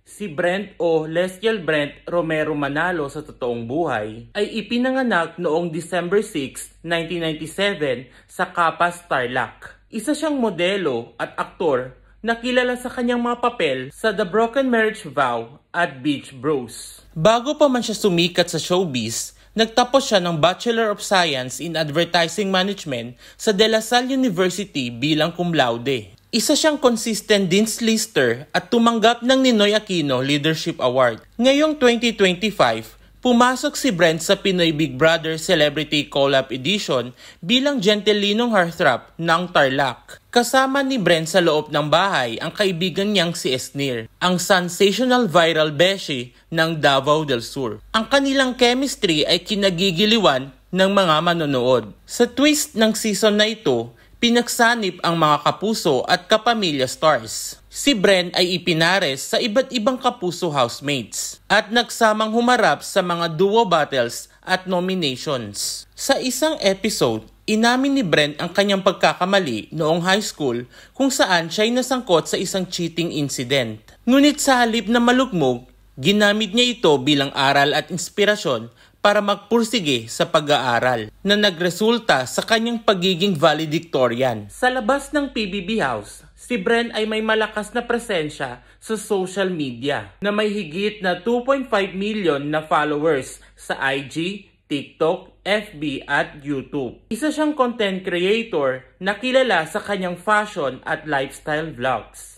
Si Brent o Lestiel Brent Romero Manalo sa totoong buhay ay ipinanganak noong December 6, 1997 sa Capas, Tarlac. Isa siyang modelo at aktor na kilala sa kanyang mga papel sa The Broken Marriage Vow at Beach Bros. Bago pa man siya sumikat sa showbiz, nagtapos siya ng Bachelor of Science in Advertising Management sa De La Salle University bilang cum laude. Isa siyang consistent dean's lister at tumanggap ng Ninoy Aquino Leadership Award. Ngayong 2025, pumasok si Brent sa Pinoy Big Brother Celebrity Collab Edition bilang Gentilinong heartthrob ng Tarlac. Kasama ni Brent sa loob ng bahay ang kaibigan niyang si Esnir, ang sensational viral beshi ng Davao del Sur. Ang kanilang chemistry ay kinagigiliwan ng mga manonood. Sa twist ng season na ito, pinagsanip ang mga kapuso at kapamilya stars. Si Brent ay ipinares sa iba't ibang kapuso housemates at nagsamang humarap sa mga duo battles at nominations. Sa isang episode, inamin ni Brent ang kanyang pagkakamali noong high school kung saan siya ay nasangkot sa isang cheating incident. Ngunit sa halip na malugmok, ginamit niya ito bilang aral at inspirasyon para magpursige sa pag-aaral na nagresulta sa kanyang pagiging valedictorian. Sa labas ng PBB House, si Brent ay may malakas na presensya sa social media na may higit na 2.5 million na followers sa IG, TikTok, FB at YouTube. Isa siyang content creator na kilala sa kanyang fashion at lifestyle vlogs.